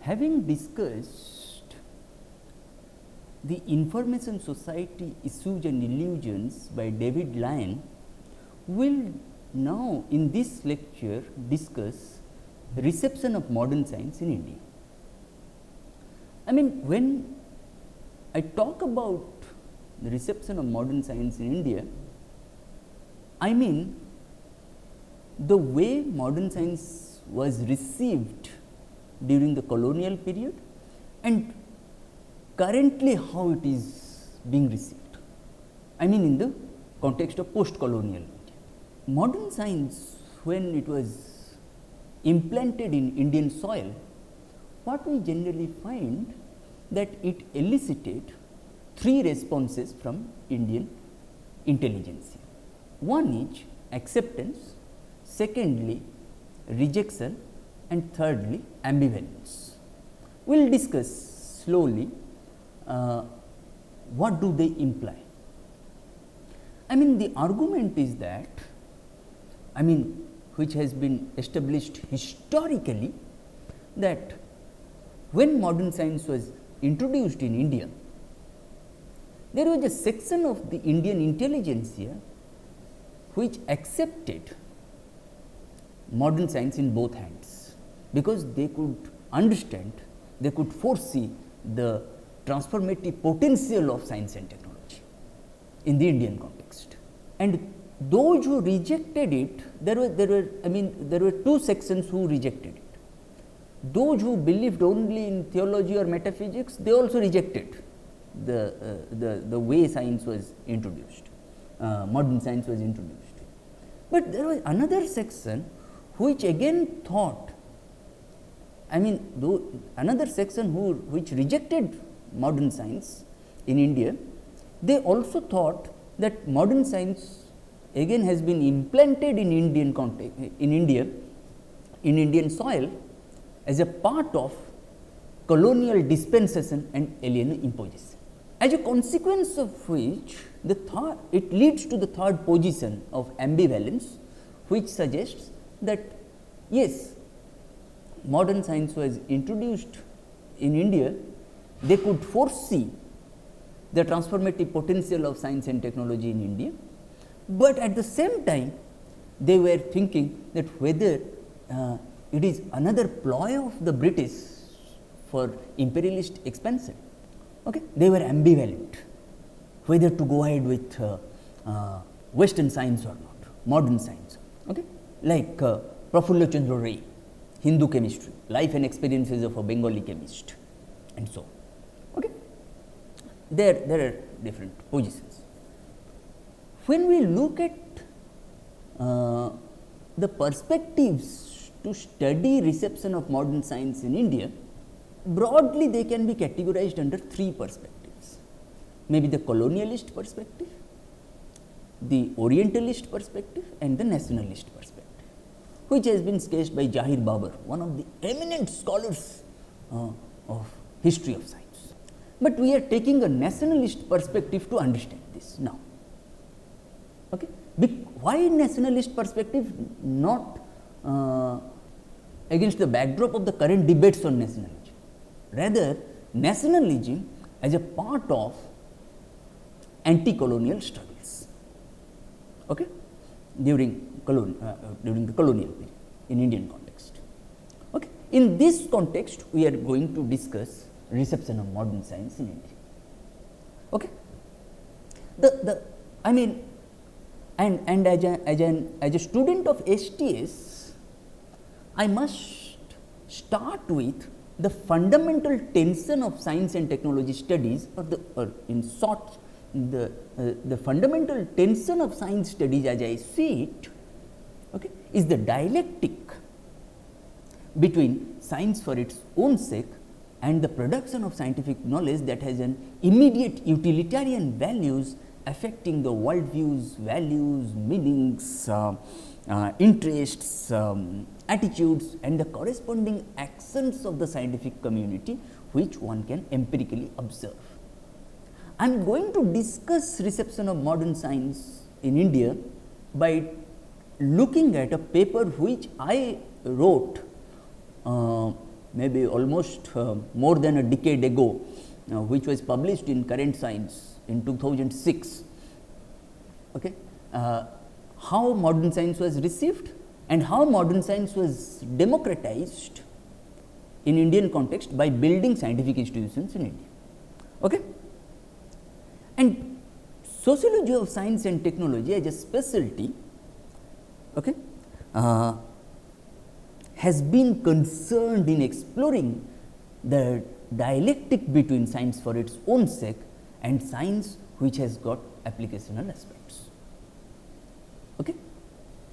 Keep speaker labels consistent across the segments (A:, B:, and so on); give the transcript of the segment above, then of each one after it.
A: Having discussed the information society issues and illusions by David Lyon, we will now in this lecture discuss reception of modern science in India. I mean, when I talk about the reception of modern science in India, I mean the way modern science was received during the colonial period and currently how it is being received. I mean in the context of post-colonial India. Modern science, when it was implanted in Indian soil, what we generally find that it elicited three responses from Indian intelligentsia. One is acceptance, secondly rejection, and thirdly ambivalence. We will discuss slowly what do they imply. I mean the argument is that, I mean which has been established historically, that when modern science was introduced in India, there was a section of the Indian intelligentsia which accepted modern science in both hands, because they could understand, they could foresee the transformative potential of science and technology in the Indian context. And those who rejected it, there were two sections who rejected it. Those who believed only in theology or metaphysics, they also rejected the way science was introduced, modern science was introduced. But there was another section which again thought, I mean another section which rejected modern science in India, they also thought that modern science again has been implanted in Indian context, in India, in Indian soil as a part of colonial dispensation and alien imposition. As a consequence of which, it leads to the third position of ambivalence, which suggests that yes, modern science was introduced in India, they could foresee the transformative potential of science and technology in India, but at the same time they were thinking that whether it is another ploy of the British for imperialist expansion. Okay? They were ambivalent whether to go ahead with Western science or not, modern science. Okay? Like Prafulla Chandra Ray, Hindu chemistry, life and experiences of a Bengali chemist, and so on. Okay? There are different positions. When we look at the perspectives to study reception of modern science in India, broadly they can be categorized under three perspectives. Maybe the colonialist perspective, the orientalist perspective, and the nationalist perspective, which has been sketched by Jahir Babar, one of the eminent scholars of history of science. But we are taking a nationalist perspective to understand this now. Okay? Why nationalist perspective? Not against the backdrop of the current debates on nationalism. Rather, nationalism as a part of anti-colonial struggles, okay, during the colonial period in Indian context. Okay. In this context, we are going to discuss reception of modern science in India. Okay. I mean, and as a student of STS, I must start with the fundamental tension of science and technology studies, or in short, the fundamental tension of science studies as I see it, okay, is the dialectic between science for its own sake and the production of scientific knowledge that has an immediate utilitarian values affecting the worldviews, values, meanings, interests, attitudes, and the corresponding actions of the scientific community, which one can empirically observe. I am going to discuss reception of modern science in India by looking at a paper which I wrote maybe almost more than a decade ago, which was published in Current Science in 2006. Okay. How modern science was received and how modern science was democratized in Indian context by building scientific institutions in India. Okay. And sociology of science and technology as a specialty, okay, has been concerned in exploring the dialectic between science for its own sake and science which has got applicational aspects. Okay.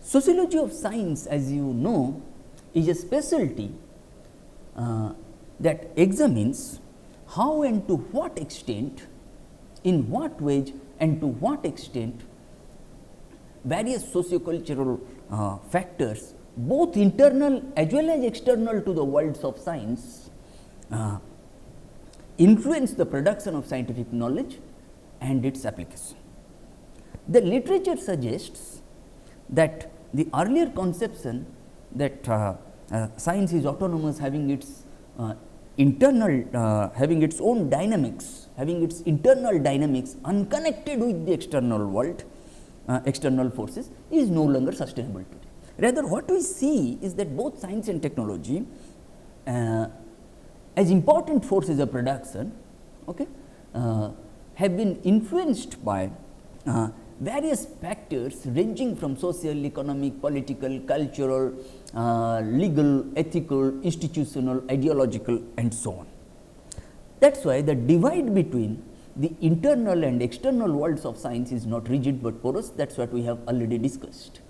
A: Sociology of science, as you know, is a specialty that examines how and to what extent, in what ways and to what extent various sociocultural factors, both internal as well as external to the worlds of science, influence the production of scientific knowledge and its application. The literature suggests that the earlier conception that science is autonomous, having its internal, having its own dynamics, having its internal dynamics unconnected with the external world, external forces, is no longer sustainable today. Rather, what we see is that both science and technology, as important forces of production, okay, have been influenced by various factors ranging from social, economic, political, cultural, legal, ethical, institutional, ideological, and so on. That is why the divide between the internal and external worlds of science is not rigid but porous. That is what we have already discussed.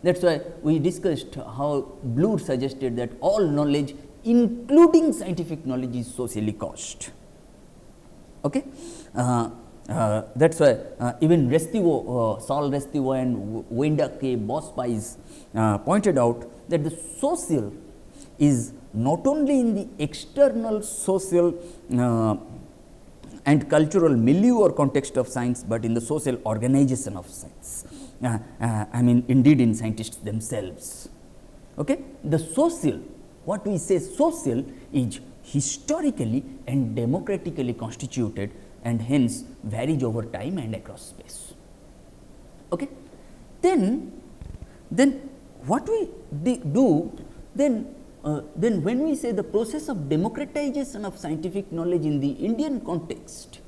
A: That is why we discussed how Bloor suggested that all knowledge, including scientific knowledge, is socially caused. Okay? That is why even Restivo, Saul Restivo and Wenda K. Bospies pointed out that the social is not only in the external social and cultural milieu or context of science, but in the social organization of science. I mean, indeed in scientists themselves. Okay? The social, what we say social, is historically and democratically constituted and hence varies over time and across space. Okay? Then what we do, then when we say the process of democratization of scientific knowledge in the Indian context,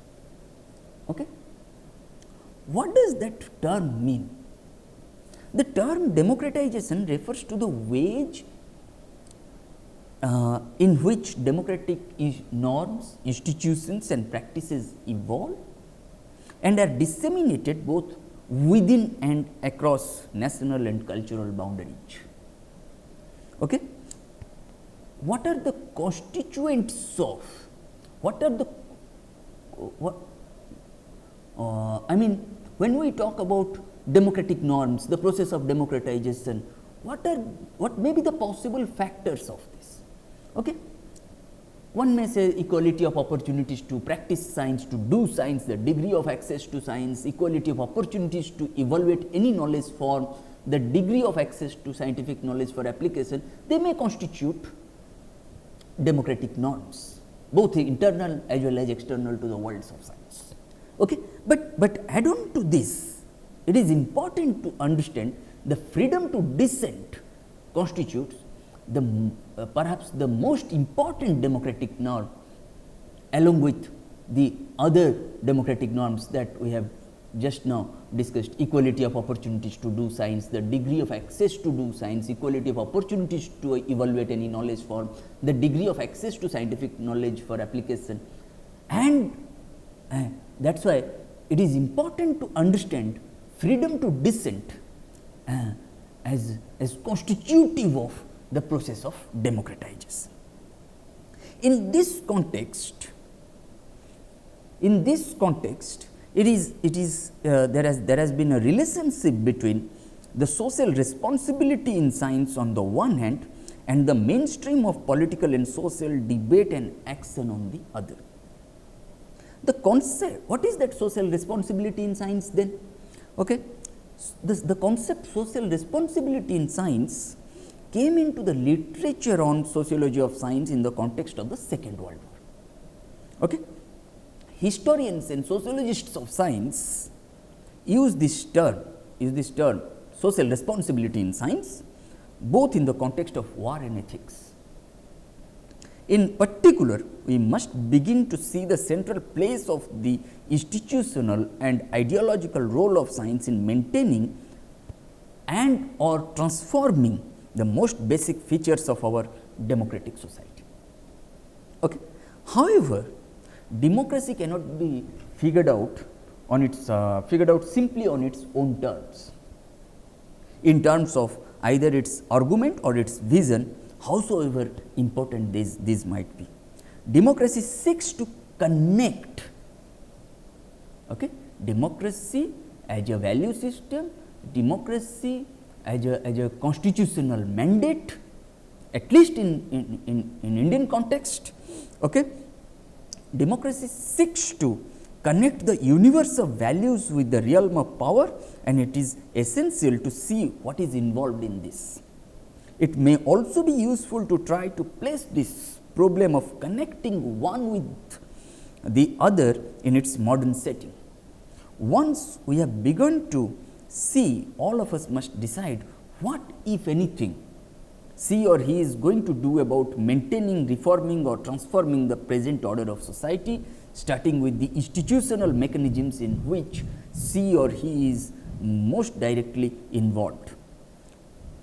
A: okay, what does that term mean? The term democratization refers to the ways in which democratic norms, institutions and practices evolve and are disseminated both within and across national and cultural boundaries. Okay? What are the constituents of, what are the, I mean, when we talk about democratic norms, the process of democratization, what may be the possible factors of this? Okay? One may say equality of opportunities to practice science, to do science, the degree of access to science, equality of opportunities to evaluate any knowledge form, the degree of access to scientific knowledge for application, they may constitute democratic norms, both internal as well as external to the worlds of science. Okay? But add on to this, it is important to understand the freedom to dissent constitutes the perhaps the most important democratic norm, along with the other democratic norms that we have just now discussed: equality of opportunities to do science, the degree of access to do science, equality of opportunities to evaluate any knowledge form, the degree of access to scientific knowledge for application. And that is why it is important to understand freedom to dissent as constitutive of the process of democratization. In this context, there has been a relationship between the social responsibility in science on the one hand and the mainstream of political and social debate and action on the other. The concept, what is that social responsibility in science then? Okay. The concept social responsibility in science came into the literature on sociology of science in the context of the Second World War. Okay? Historians and sociologists of science use this term social responsibility in science, both in the context of war and ethics. In particular, we must begin to see the central place of the institutional and ideological role of science in maintaining and or transforming the most basic features of our democratic society. Okay. However, democracy cannot be figured out simply on its own terms, in terms of either its argument or its vision, howsoever important these might be. Democracy seeks to connect, okay, democracy as a value system, democracy as a constitutional mandate, at least in Indian context. Okay. Democracy seeks to connect the universe of values with the realm of power, and it is essential to see what is involved in this. It may also be useful to try to place this problem of connecting one with the other in its modern setting. Once we have begun to see, all of us must decide what, if anything, she or he is going to do about maintaining, reforming or transforming the present order of society, starting with the institutional mechanisms in which she or he is most directly involved.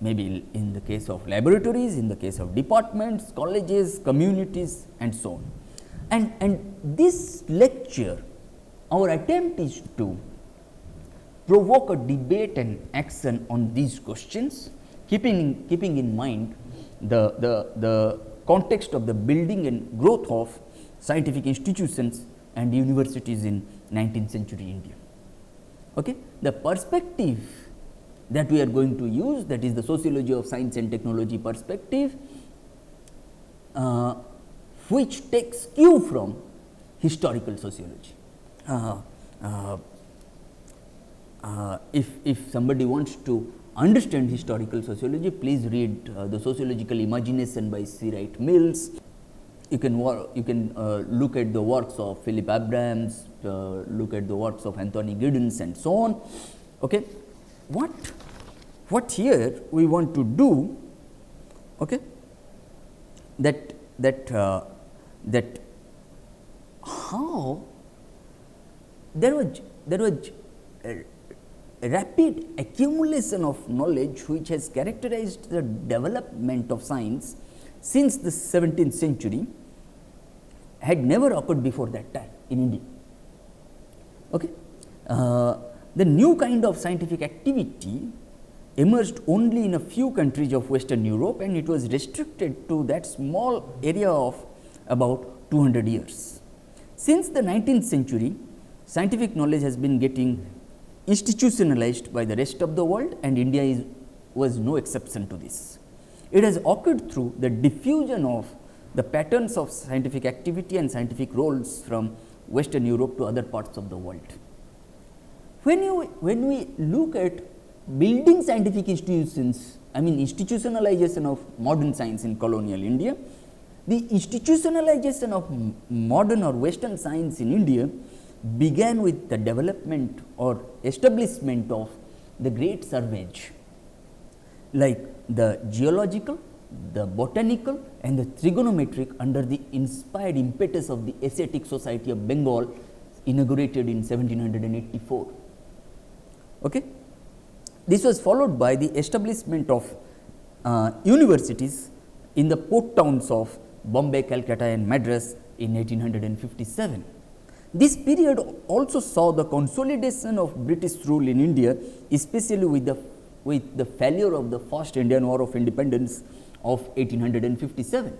A: Maybe in the case of laboratories, in the case of departments, colleges, communities and so on. And this lecture, our attempt is to provoke a debate and action on these questions, keeping in mind the context of the building and growth of scientific institutions and universities in 19th century India. Okay? The perspective that we are going to use, that is the sociology of science and technology perspective, which takes cue from historical sociology. If somebody wants to understand historical sociology, please read the Sociological Imagination by C. Wright Mills. You can look at the works of Philip Abrahams, look at the works of Anthony Giddens and so on. Okay. What here we want to do, okay, that how there was a rapid accumulation of knowledge which has characterized the development of science since the 17th century had never occurred before that time in India. Okay. The new kind of scientific activity emerged only in a few countries of Western Europe, and it was restricted to that small area of about 200 years. Since the 19th century, scientific knowledge has been getting institutionalized by the rest of the world, and India was no exception to this. It has occurred through the diffusion of the patterns of scientific activity and scientific roles from Western Europe to other parts of the world. When we look at building scientific institutions, I mean institutionalization of modern science in colonial India, the institutionalization of modern or Western science in India began with the development or establishment of the great surveys like the geological, the botanical and the trigonometric under the inspired impetus of the Asiatic Society of Bengal, inaugurated in 1784. Okay. This was followed by the establishment of universities in the port towns of Bombay, Calcutta and Madras in 1857. This period also saw the consolidation of British rule in India, especially with the failure of the first Indian War of Independence of 1857.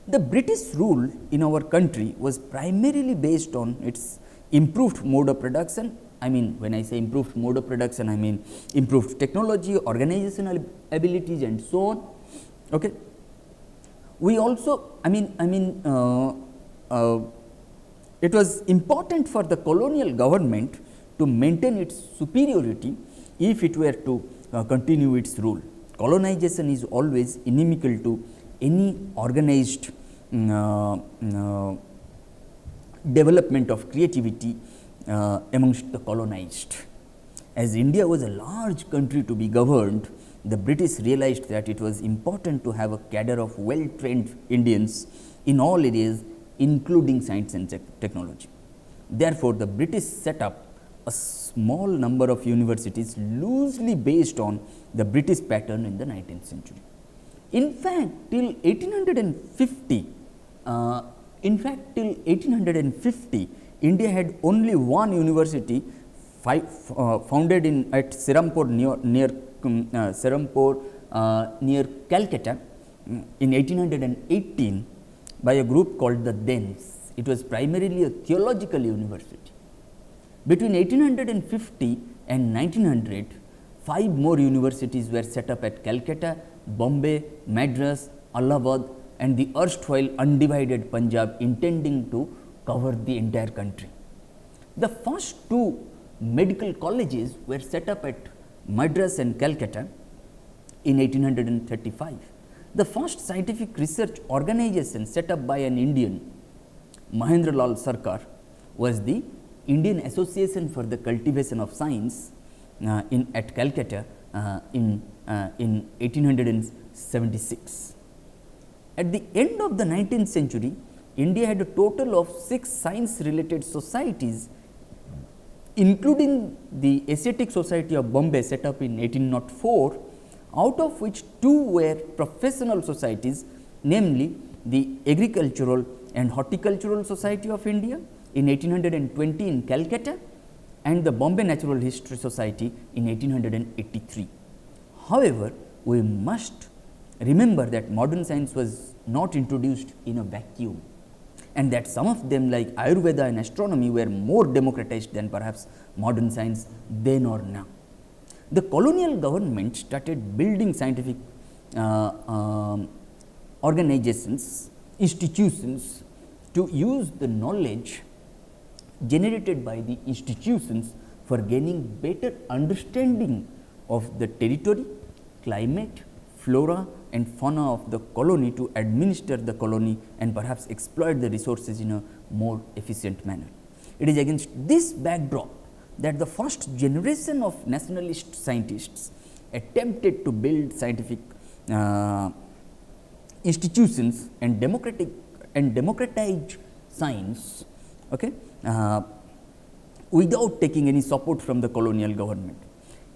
A: The British rule in our country was primarily based on its improved mode of production. I mean, when I say improved mode of production, I mean improved technology, organizational abilities and so on. Okay. We also, it was important for the colonial government to maintain its superiority if it were to continue its rule. colonization is always inimical to any organized development of creativity amongst the colonized. As India was a large country to be governed, the British realized that it was important to have a cadre of well trained Indians in all areas, including science and technology. Therefore, the British set up a small number of universities loosely based on the British pattern in the 19th century. In fact, till 1850, India had only one university founded at Serampore near Calcutta in 1818 by a group called the Dens. It was primarily a theological university. Between 1850 and 1900, 5 more universities were set up at Calcutta, Bombay, Madras, Allahabad and the erstwhile undivided Punjab, intending to cover the entire country. The first 2 medical colleges were set up at Madras and Calcutta in 1835. The first scientific research organization set up by an Indian, Mahendra Lal Sarkar, was the Indian Association for the Cultivation of Science at Calcutta in 1876. At the end of the 19th century, India had a total of 6 science related societies, including the Asiatic Society of Bombay set up in 1804, out of which 2 were professional societies, namely the Agricultural and Horticultural Society of India in 1820 in Calcutta and the Bombay Natural History Society in 1883. However, we must remember that modern science was not introduced in a vacuum, and that some of them like Ayurveda and astronomy were more democratized than perhaps modern science then or now. The colonial government started building scientific organizations, institutions to use the knowledge generated by the institutions for gaining better understanding of the territory, climate, flora and fauna of the colony to administer the colony and perhaps exploit the resources in a more efficient manner. It is against this backdrop that the first generation of nationalist scientists attempted to build scientific institutions and democratize science, without taking any support from the colonial government.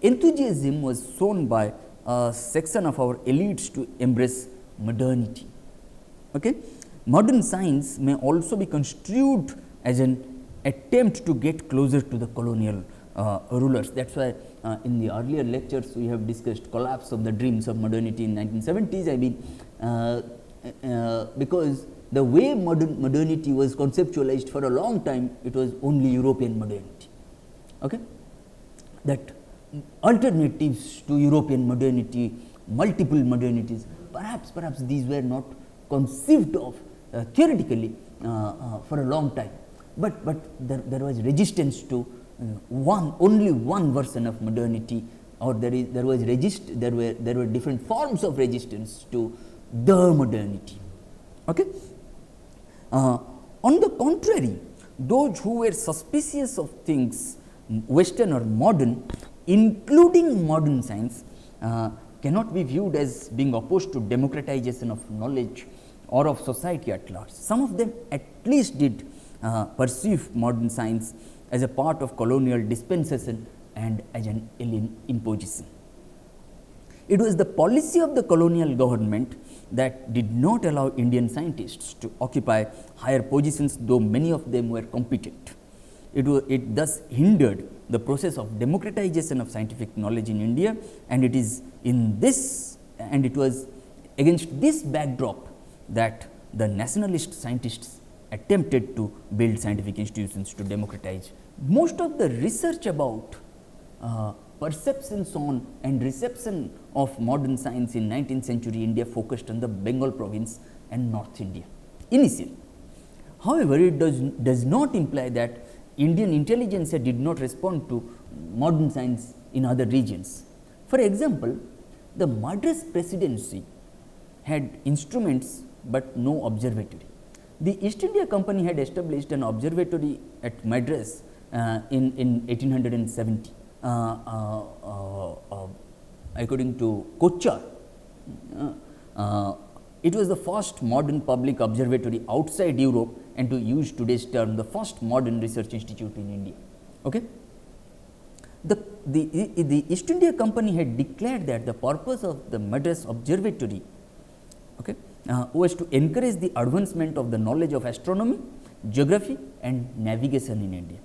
A: Enthusiasm was shown by a section of our elites to embrace modernity. Modern science may also be construed as an attempt to get closer to the colonial rulers. That is why in the earlier lectures we have discussed collapse of the dreams of modernity in 1970s. I mean, because the way modernity was conceptualized for a long time, it was only European modernity. That alternatives to European modernity, multiple modernities, perhaps these were not conceived of theoretically for a long time, but there was resistance to only one version of modernity, or there were different forms of resistance to the modernity. On the contrary, those who were suspicious of things Western or modern, including modern science, cannot be viewed as being opposed to democratization of knowledge or of society at large. Some of them at least did perceive modern science as a part of colonial dispensation and as an alien imposition. It was the policy of the colonial government that did not allow Indian scientists to occupy higher positions, though many of them were competent. It thus hindered the process of democratization of scientific knowledge in India, and it was against this backdrop that the nationalist scientists attempted to build scientific institutions to democratize. Most of the research about perceptions on and reception of modern science in 19th century India focused on the Bengal province and North India initially. However, it does not imply that Indian intelligentsia did not respond to modern science in other regions. For example, The Madras presidency had instruments but no observatory. The East India Company had established an observatory at Madras in 1870. According to Kochar, it was the first modern public observatory outside Europe, and to use today's term, the first modern research institute in India. Okay? The East India Company had declared that the purpose of the Madras Observatory, okay, was to encourage the advancement of the knowledge of astronomy, geography and navigation in India.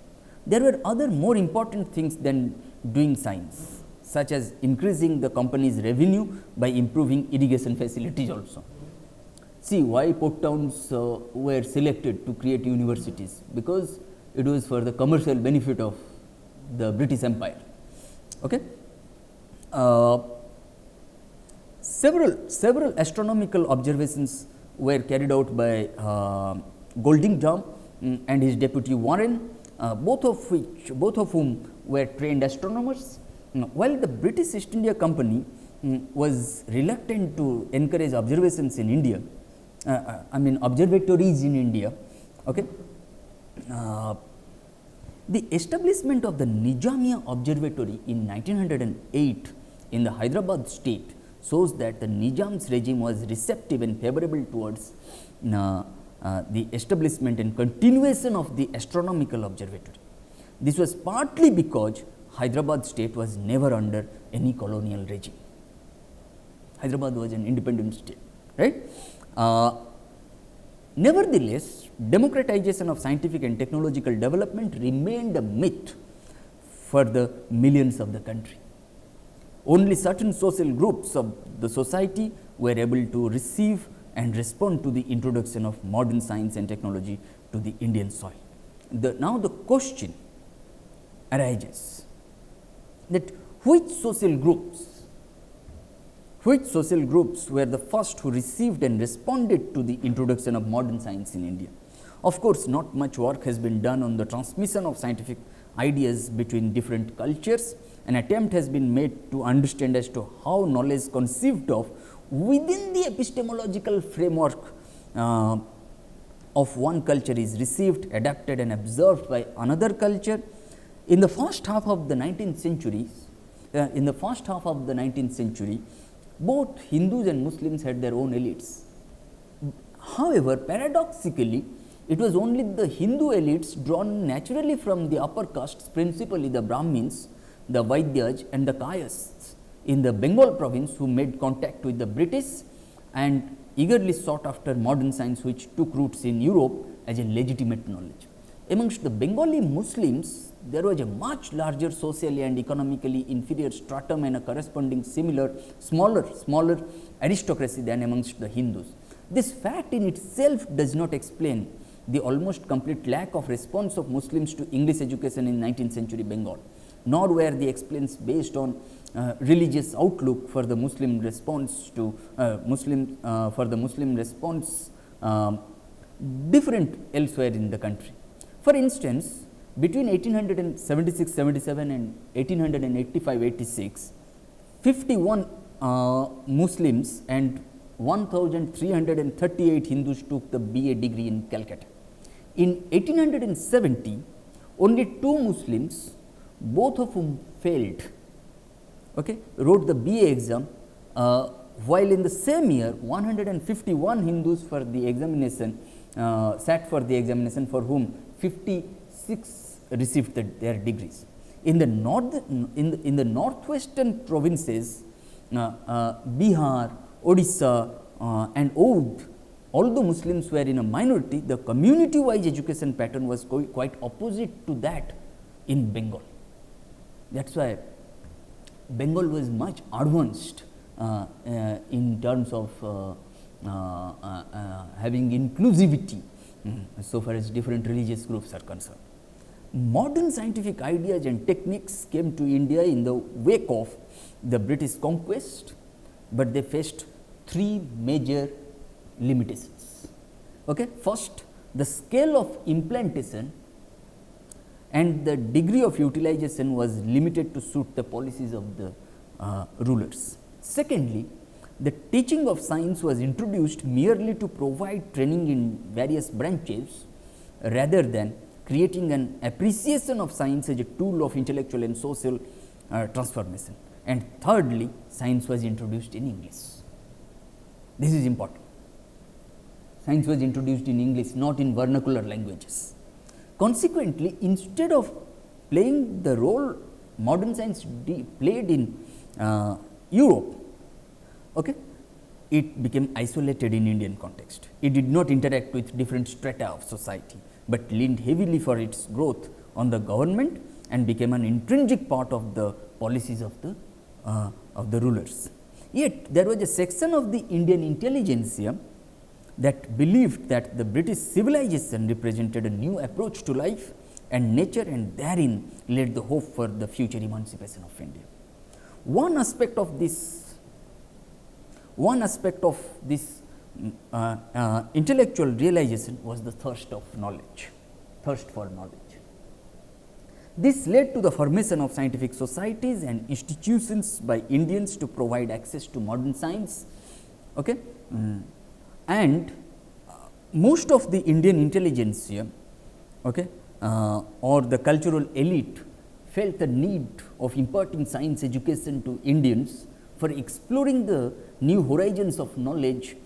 A: There were other more important things than doing science, such as increasing the company's revenue by improving irrigation facilities also. See why port towns were selected to create universities, because it was for the commercial benefit of the British Empire. Okay? Several astronomical observations were carried out by Goldington and his deputy Warren, both of whom were trained astronomers. While the British East India Company was reluctant to encourage observations in India, observatories in India. Okay. The establishment of the Nizamiya Observatory in 1908 in the Hyderabad state shows that the Nizam's regime was receptive and favorable towards the establishment and continuation of the astronomical observatory. This was partly because Hyderabad state was never under any colonial regime. Hyderabad was an independent state, right? Nevertheless, democratization of scientific and technological development remained a myth for the millions of the country. Only certain social groups of the society were able to receive and respond to the introduction of modern science and technology to the Indian soil. Now the question arises that which social groups were the first who received and responded to the introduction of modern science in India? Of course, not much work has been done on the transmission of scientific ideas between different cultures. An attempt has been made to understand as to how knowledge conceived of within the epistemological framework of one culture is received, adapted and observed by another culture. In the first half of the 19th century, both Hindus and Muslims had their own elites. However, paradoxically, it was only the Hindu elites drawn naturally from the upper castes, principally the Brahmins, the Vaidyas and the Kayasts in the Bengal province, who made contact with the British and eagerly sought after modern science, which took roots in Europe as a legitimate knowledge. Amongst the Bengali Muslims, there was a much larger socially and economically inferior stratum and a corresponding smaller aristocracy than amongst the Hindus. This fact in itself does not explain the almost complete lack of response of Muslims to English education in 19th century Bengal, nor were the explaints based on religious outlook for the Muslim response to different elsewhere in the country. For instance, between 1876-77 and 1885-86, 51 Muslims and 1338 Hindus took the BA degree in Calcutta. In 1870, only 2 Muslims, both of whom failed, wrote the BA exam, while in the same year 151 Hindus sat for the examination, for whom 56 received their degrees. In the northwestern provinces, Bihar, Odisha and Oudh, although Muslims were in a minority, the community-wise education pattern was quite opposite to that in Bengal. That is why Bengal was much advanced in terms of having inclusivity so far as different religious groups are concerned. Modern scientific ideas and techniques came to India in the wake of the British conquest, but they faced 3 major limitations. First, the scale of implantation and the degree of utilization was limited to suit the policies of the rulers. Secondly, the teaching of science was introduced merely to provide training in various branches rather than creating an appreciation of science as a tool of intellectual and social transformation. And thirdly, science was introduced in English. This is important. Science was introduced in English, not in vernacular languages. Consequently, instead of playing the role modern science played in Europe, okay, it became isolated in Indian context. It did not interact with different strata of society, but leaned heavily for its growth on the government and became an intrinsic part of the policies of the rulers. Yet, there was a section of the Indian intelligentsia that believed that the British civilization represented a new approach to life and nature, and therein laid the hope for the future emancipation of India. One aspect of this intellectual realization was the thirst for knowledge. This led to the formation of scientific societies and institutions by Indians to provide access to modern science. Okay? And most of the Indian intelligentsia, okay, or the cultural elite felt the need of imparting science education to Indians for exploring the new horizons of knowledge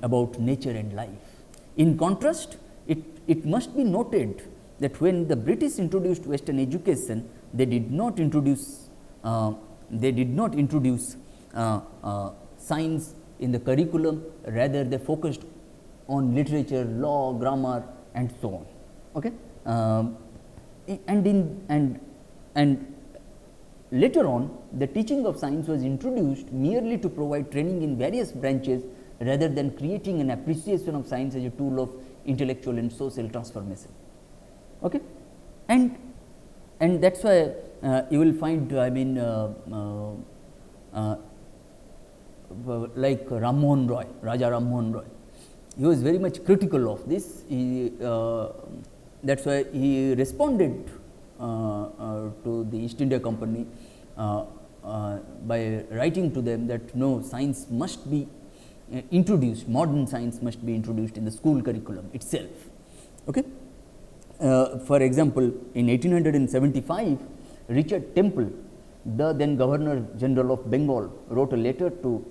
A: about nature and life. In contrast, it must be noted that when the British introduced Western education, they did not introduce science in the curriculum. Rather, they focused on literature, law, grammar, and so on. Okay, and later on, the teaching of science was introduced merely to provide training in various branches, rather than creating an appreciation of science as a tool of intellectual and social transformation. Okay, and that's why you will find, I mean, like Ram Mohan Roy, Raja Ram Mohan Roy, he was very much critical of this. That's why he responded to the East India Company by writing to them that no, science must be introduced, modern science must be introduced in the school curriculum itself. Okay. For example, in 1875, Richard Temple, the then Governor General of Bengal, wrote a letter to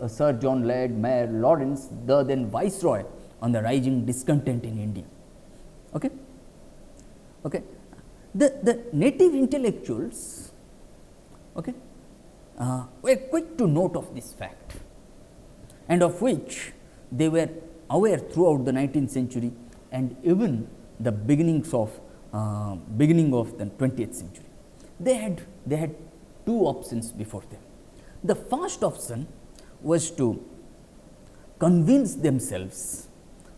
A: Sir John Laird Mayor Lawrence, the then Viceroy, on the rising discontent in India. Okay. Okay. The native intellectuals, okay, were quick to note of this fact, and of which they were aware throughout the 19th century and even the beginning of the 20th century. They had two options before them. The first option was to convince themselves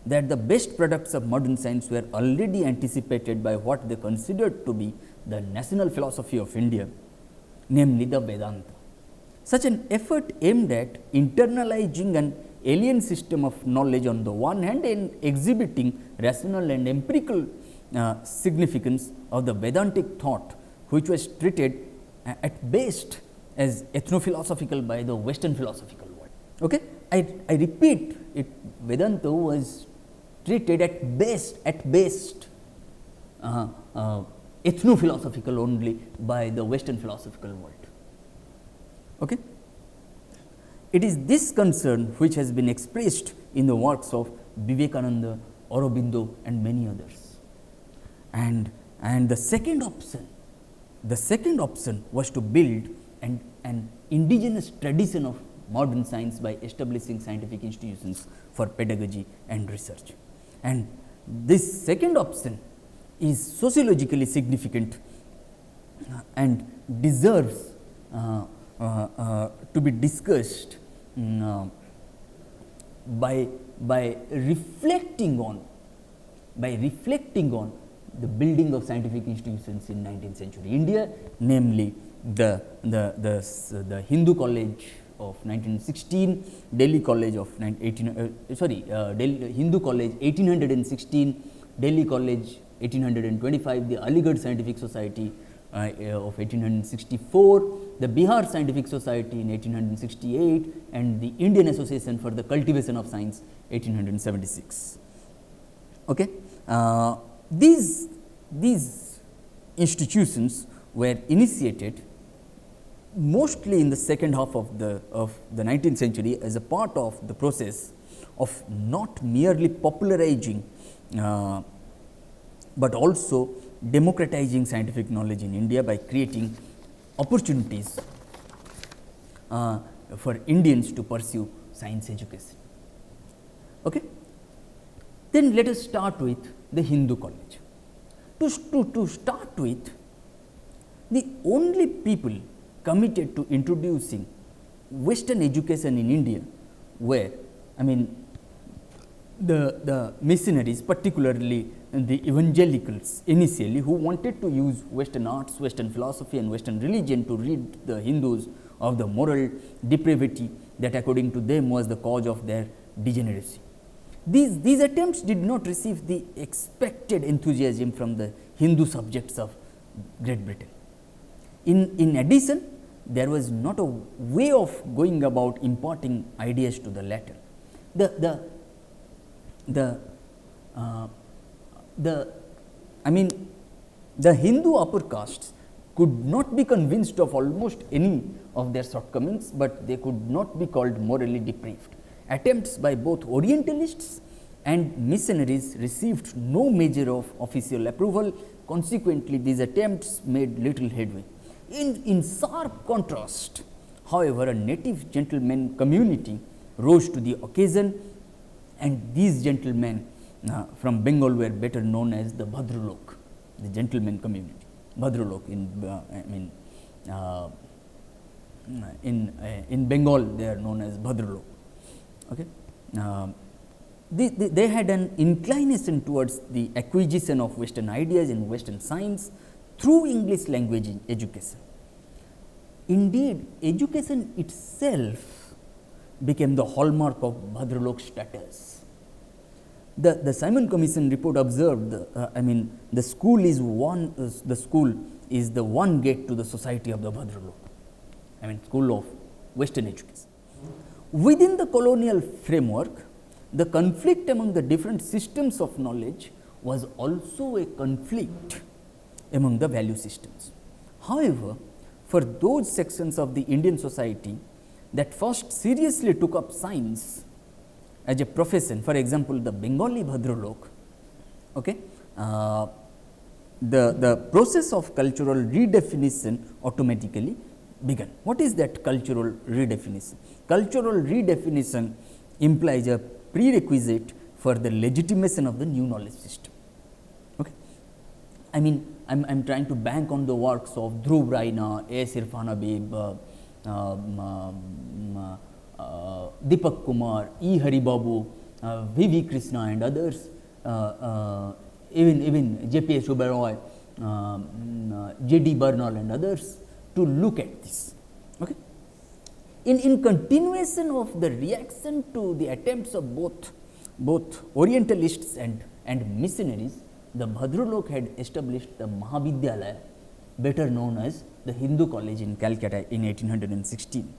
A: that the best products of modern science were already anticipated by what they considered to be the national philosophy of India, namely the Vedanta. Such an effort aimed at internalizing an alien system of knowledge on the one hand and exhibiting rational and empirical significance of the Vedantic thought, which was treated at best as ethno-philosophical by the Western philosophical world. Okay? I repeat, Vedanta was treated at best ethno-philosophical only by the Western philosophical world. Okay? It is this concern which has been expressed in the works of Vivekananda, Aurobindo, and many others. And the second option was to build an indigenous tradition of modern science by establishing scientific institutions for pedagogy and research. And this second option is sociologically significant and deserves to be discussed by reflecting on the building of scientific institutions in 19th century India, namely the Hindu College of 1916, Delhi College of Hindu College 1816, Delhi College 1825, the Aligarh Scientific Society of 1864, the Bihar Scientific Society in 1868, and the Indian Association for the Cultivation of Science 1876. Okay. These institutions were initiated mostly in the second half of the 19th century as a part of the process of not merely popularizing, but also democratizing scientific knowledge in India by creating opportunities for Indians to pursue science education. Okay. Then let us start with the Hindu college. To start with, the only people committed to introducing Western education in India were, the missionaries, particularly the evangelicals initially, who wanted to use Western arts, Western philosophy and Western religion to rid the Hindus of the moral depravity that according to them was the cause of their degeneracy. These attempts did not receive the expected enthusiasm from the Hindu subjects of Great Britain. In addition, there was not a way of going about imparting ideas to the latter. The Hindu upper castes could not be convinced of almost any of their shortcomings, but they could not be called morally depraved. Attempts by both Orientalists and missionaries received no measure of official approval. Consequently, these attempts made little headway. In sharp contrast, however, a native gentleman community rose to the occasion, and these gentlemen from Bengal were better known as the Bhadralok, the gentleman community. Bhadralok in Bengal they are known as Bhadralok. Okay. They had an inclination towards the acquisition of Western ideas in Western science through English language education. Indeed, education itself became the hallmark of Bhadralok status. The Simon Commission report observed, the school is the one gate to the society of the Bhadralok, school of Western education. Within the colonial framework, the conflict among the different systems of knowledge was also a conflict among the value systems. However, for those sections of the Indian society that first seriously took up science as a profession, for example, the Bengali Bhadralok, okay, the process of cultural redefinition automatically began. What is that cultural redefinition? Cultural redefinition implies a prerequisite for the legitimation of the new knowledge system. Okay. I am trying to bank on the works of Dhruv Raina, A. Irfan Habib, Deepak Kumar, E. Hari Babu, V. Krishna and others, even J. P. S. Oberoi, J. D. Bernal and others, to look at this. Okay. In continuation of the reaction to the attempts of both Orientalists and missionaries, the Bhadralok had established the Mahavidyalaya, better known as the Hindu College in Calcutta in 1816.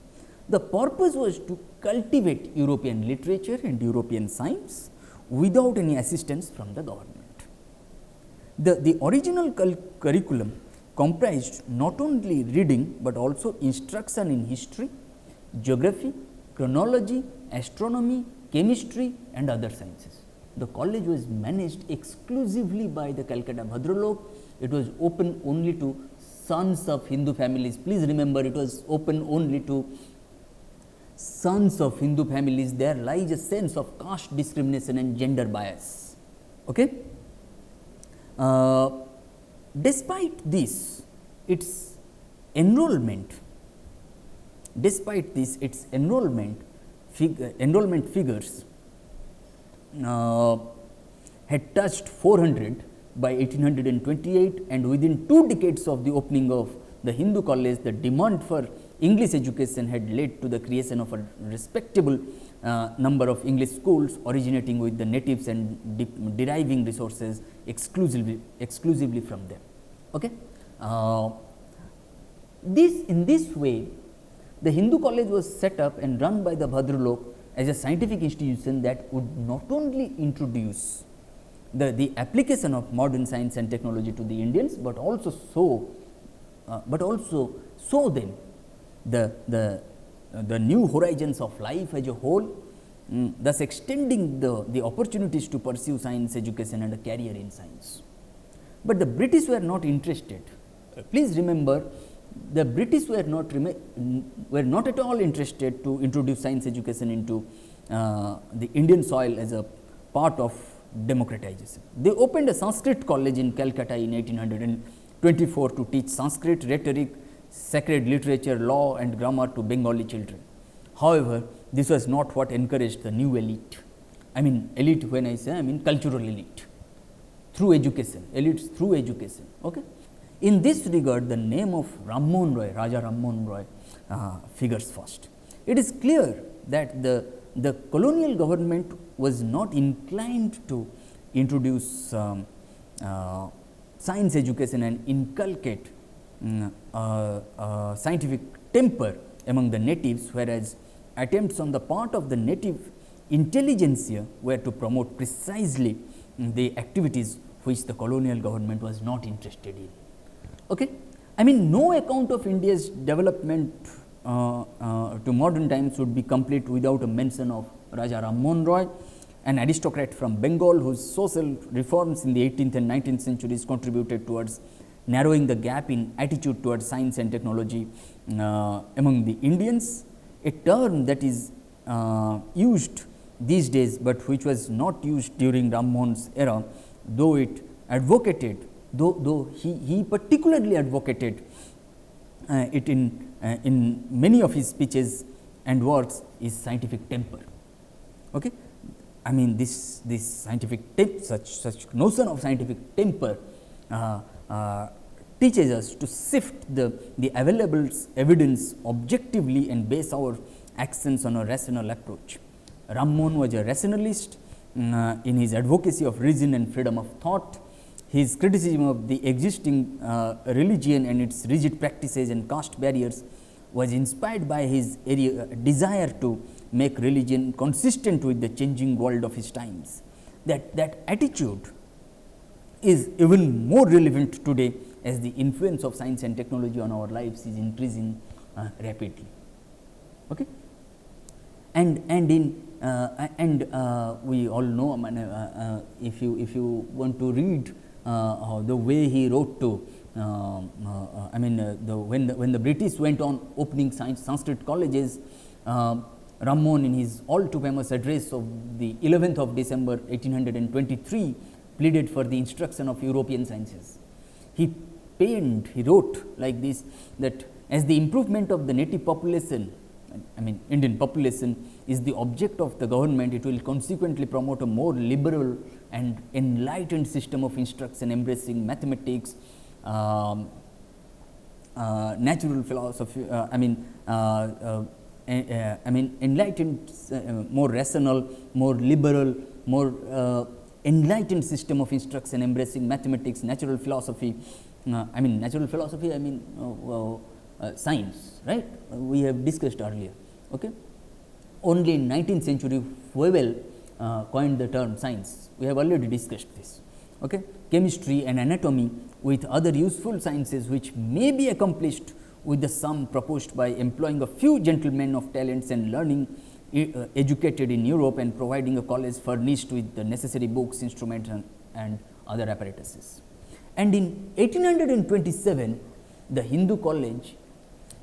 A: The purpose was to cultivate European literature and European science without any assistance from the government. The original curriculum comprised not only reading, but also instruction in history, geography, chronology, astronomy, chemistry and other sciences. The college was managed exclusively by the Calcutta Bhadralok. It was open only to sons of Hindu families. Please remember, it was open only to sons of Hindu families. There lies a sense of caste discrimination and gender bias. Okay? Despite this, its enrollment figures had touched 400 by 1828, and within 2 decades of the opening of the Hindu college, the demand for English education had led to the creation of a respectable number of English schools originating with the natives and deriving resources exclusively from them. Okay? In this way, the Hindu college was set up and run by the Bhadralok as a scientific institution that would not only introduce the application of modern science and technology to the Indians, but also show them the new horizons of life as a whole, thus extending the opportunities to pursue science education and a career in science. But the British were not interested. Please remember, the British were not at all interested to introduce science education into the Indian soil as a part of democratization. They opened a Sanskrit College in Calcutta in 1824 to teach Sanskrit, rhetoric, sacred literature, law and grammar to Bengali children. However, this was not what encouraged the new elite. I mean elite, when I say, I mean cultural elite, through education, elites through education. Okay? In this regard, the name of Rammohn Roy, Raja Rammohn Roy figures first. It is clear that the colonial government was not inclined to introduce science education and inculcate scientific temper among the natives, whereas attempts on the part of the native intelligentsia were to promote precisely the activities which the colonial government was not interested in. Okay? I mean, no account of India's development to modern times would be complete without a mention of Raja Rammohn Roy, an aristocrat from Bengal whose social reforms in the 18th and 19th centuries contributed towards narrowing the gap in attitude towards science and technology among the Indians, a term that is used these days, but which was not used during Rammohn's era, though it advocated, though he particularly advocated it in many of his speeches and works, is scientific temper. Okay? I mean, this scientific such notion of scientific temper teaches us to sift the available evidence objectively and base our actions on a rational approach. Rammohn was a rationalist in his advocacy of reason and freedom of thought. His criticism of the existing religion and its rigid practices and caste barriers was inspired by his desire to make religion consistent with the changing world of his times. That attitude is even more relevant today as the influence of science and technology on our lives is increasing rapidly. Okay? And we all know, if you want to read the way he wrote to, when the British went on opening Sanskrit colleges, Rammohn, in his all too famous address of the 11th of December 1823, pleaded for the instruction of European sciences. He wrote like this, that as the improvement of the native population, Indian population, is the object of the government, it will consequently promote a more liberal and enlightened system of instruction embracing mathematics, natural philosophy, enlightened, more rational, more liberal, more enlightened system of instruction embracing mathematics, natural philosophy, science, right? We have discussed earlier. Okay? Only in 19th century, Whewell coined the term science. We have already discussed this. Okay? Chemistry and anatomy, with other useful sciences which may be accomplished with the sum proposed by employing a few gentlemen of talents and learning educated in Europe and providing a college furnished with the necessary books, instruments and other apparatuses. And in 1827, the Hindu college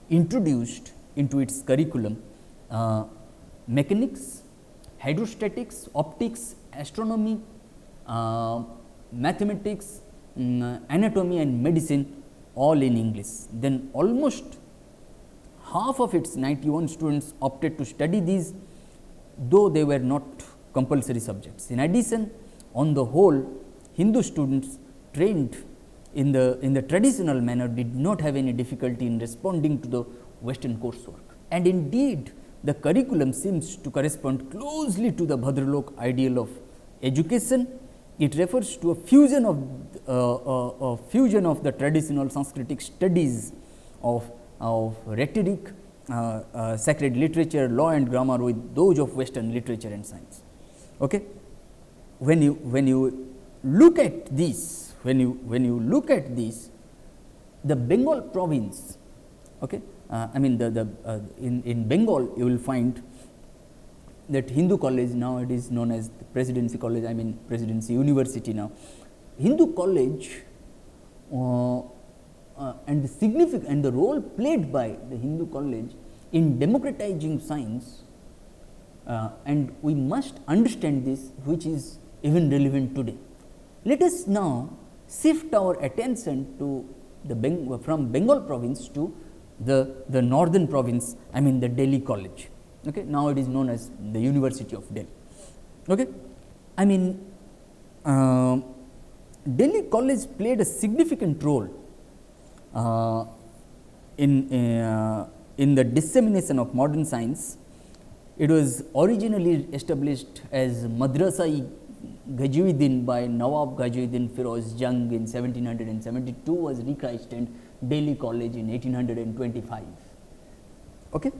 A: introduced into its curriculum mechanics, hydrostatics, optics, astronomy, mathematics, anatomy and medicine, all in English. Then almost half of its 91 students opted to study these, though they were not compulsory subjects. In addition, on the whole, Hindu students trained in the traditional manner did not have any difficulty in responding to the Western coursework. And indeed, the curriculum seems to correspond closely to the Bhadralok ideal of education. It refers to a fusion of the traditional Sanskritic studies of of rhetoric, sacred literature, law and grammar with those of Western literature and science. Okay. When you look at this, when you look at this, the Bengal province, okay, I mean in Bengal you will find that Hindu college, now it is known as the Presidency College, I mean Presidency University now. Hindu college and the significant and the role played by the Hindu college in democratizing science, and we must understand this, which is even relevant today. Let us now shift our attention to the from Bengal province to the northern province, I mean the Delhi College. Okay. Now it is known as the University of Delhi. Okay. I mean Delhi College played a significant role in the dissemination of modern science. It was originally established as Madrasa-e Ghajuddin by Nawab Ghajuddin Firoz Jung in 1772, was rechristened Delhi College in 1825. Okay.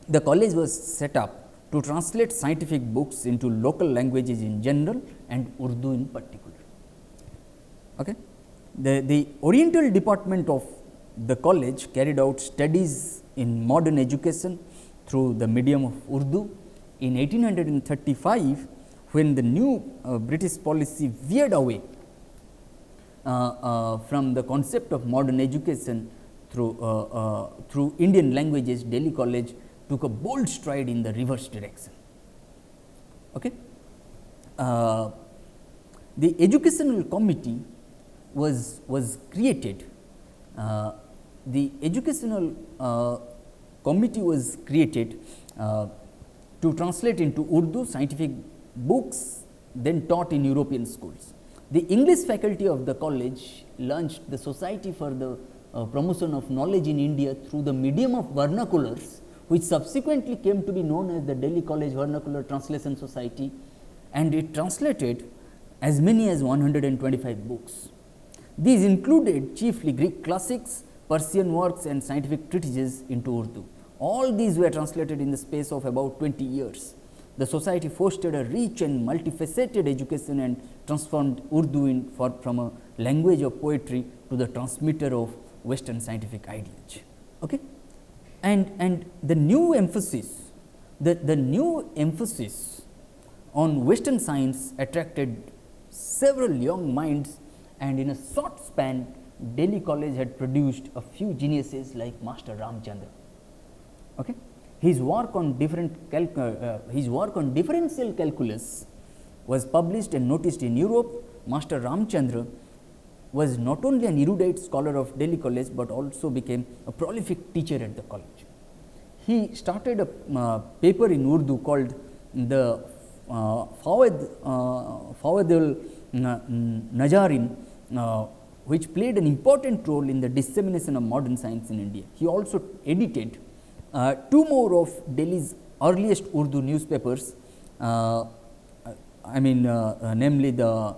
A: The college was set up to translate scientific books into local languages in general and Urdu in particular. Okay. The Oriental department of the college carried out studies in modern education through the medium of Urdu. In 1835, when the new British policy veered away from the concept of modern education through Indian languages, Delhi College took a bold stride in the reverse direction. Okay. The educational committee was created. The educational committee was created to translate into Urdu scientific books then taught in European schools. The English faculty of the college launched the Society for the Promotion of Knowledge in India through the medium of vernaculars, which subsequently came to be known as the Delhi College Vernacular Translation Society, and it translated as many as 125 books. These included chiefly Greek classics, Persian works and scientific treatises into Urdu. All these were translated in the space of about 20 years. The society fostered a rich and multifaceted education and transformed Urdu from a language of poetry to the transmitter of Western scientific ideas. Okay? And the new emphasis, the new emphasis on Western science attracted several young minds, and in a short span Delhi College had produced a few geniuses like Master Ramchandra. Okay? His work on differential calculus was published and noticed in Europe. Master Ramchandra was not only an erudite scholar of Delhi College, but also became a prolific teacher at the college. He started a paper in Urdu called the Fawaidul Nazarin, which played an important role in the dissemination of modern science in India. He also edited two more of Delhi's earliest Urdu newspapers, namely the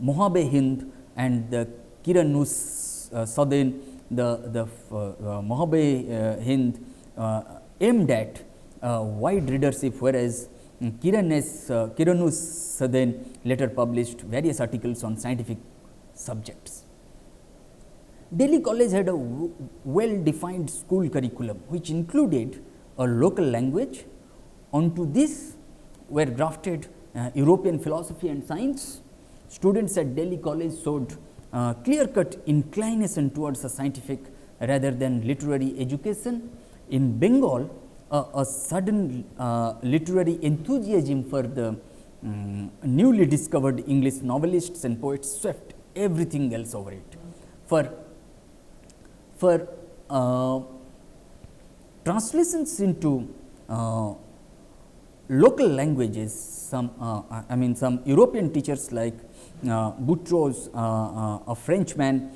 A: Mohabbe-Hind and the Kiranus-Saden. The Mohabbe-Hind aimed at wide readership, whereas Kiranus-Saden later published various articles on scientific subjects. Delhi College had a well-defined school curriculum, which included a local language. Onto this were grafted European philosophy and science. Students at Delhi College showed clear-cut inclination towards a scientific rather than literary education. In Bengal, a sudden literary enthusiasm for the newly discovered English novelists and poets swept everything else over it. For translations into local languages, some European teachers like Boutros, a Frenchman,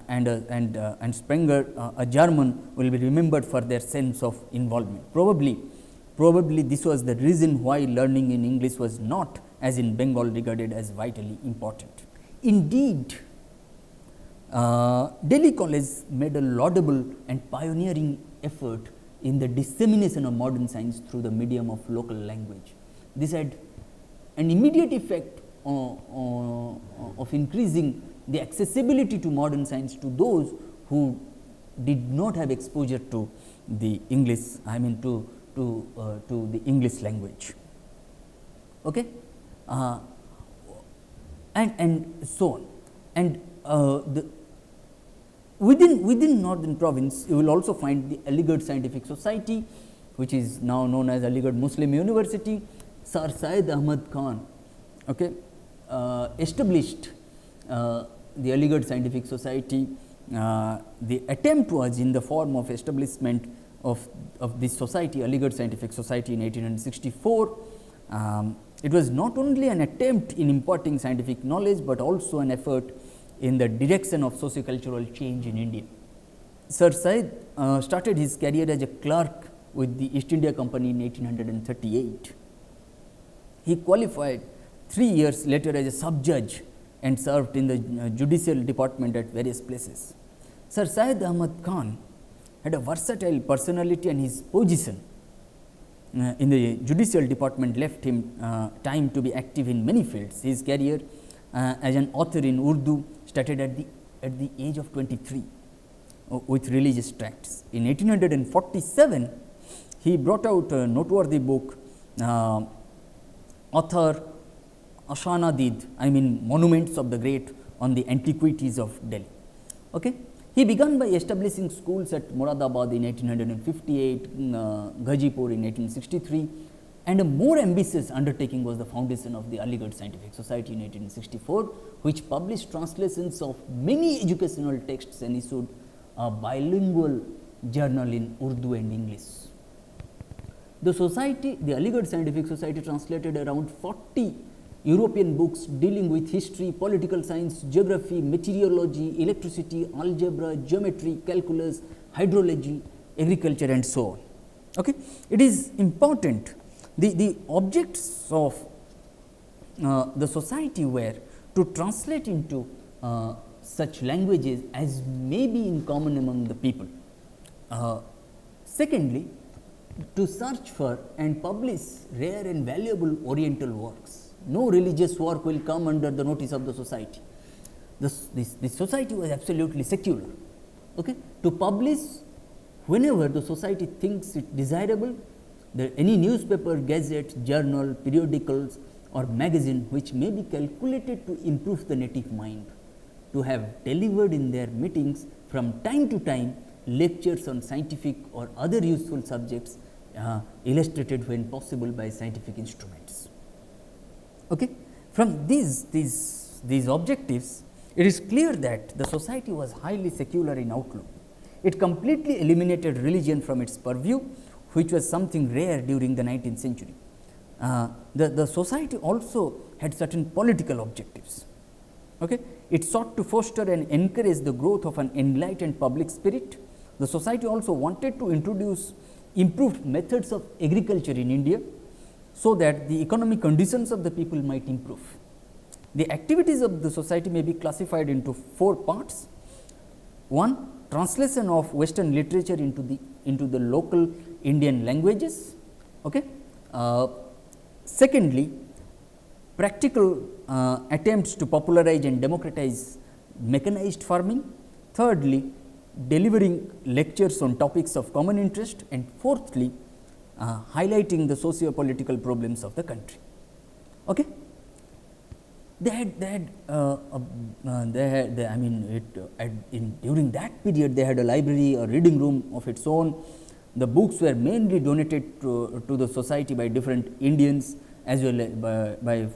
A: and Sprenger, a German, will be remembered for their sense of involvement. Probably this was the reason why learning in English was not, as in Bengal, regarded as vitally important. Indeed, Delhi College made a laudable and pioneering effort in the dissemination of modern science through the medium of local language. This had an immediate effect of increasing the accessibility to modern science to those who did not have exposure to the English, I mean to the English language. Okay? And so on. And within northern province, you will also find the Aligarh Scientific Society, which is now known as Aligarh Muslim University. Sir Syed Ahmad Khan, okay, established the Aligarh Scientific Society. The attempt was in the form of establishment of this society, Aligarh Scientific Society, in 1864. It was not only an attempt in imparting scientific knowledge, but also an effort in the direction of socio-cultural change in India. Sir Syed started his career as a clerk with the East India Company in 1838. He qualified 3 years later as a sub-judge and served in the judicial department at various places. Sir Syed Ahmad Khan had a versatile personality, and his position in the judicial department left him time to be active in many fields. His career as an author in Urdu started at the age of 23 with religious tracts. In 1847, he brought out a noteworthy book, author Ashanadid, I mean Monuments of the Great, on the antiquities of Delhi. Okay. He began by establishing schools at Moradabad in 1858, Ghazipur in 1863, and a more ambitious undertaking was the foundation of the Aligarh Scientific Society in 1864, which published translations of many educational texts and issued a bilingual journal in Urdu and English. The society, the Aligarh Scientific Society, translated around 40 European books dealing with history, political science, geography, meteorology, electricity, algebra, geometry, calculus, hydrology, agriculture, and so on. Okay. It is important. The objects of the society were to translate into such languages as may be in common among the people. Secondly, to search for and publish rare and valuable Oriental works. No religious work will come under the notice of the society. This society was absolutely secular. Okay? To publish whenever the society thinks it desirable, any newspaper, gazette, journal, periodicals, or magazine which may be calculated to improve the native mind, to have delivered in their meetings from time to time lectures on scientific or other useful subjects, illustrated when possible by scientific instruments. Okay. From these objectives, it is clear that the society was highly secular in outlook. It completely eliminated religion from its purview, which was something rare during the 19th century. The society also had certain political objectives. Okay. It sought to foster and encourage the growth of an enlightened public spirit. The society also wanted to introduce improved methods of agriculture in India, so that the economic conditions of the people might improve. The activities of the society may be classified into 4 parts. 1. Translation of Western literature into the local Indian languages. Okay. Secondly, practical attempts to popularize and democratize mechanized farming. Thirdly, delivering lectures on topics of common interest, and fourthly, highlighting the socio-political problems of the country. Okay. During that period, they had a library, a reading room of its own. The books were mainly donated to the society by different Indians as well as by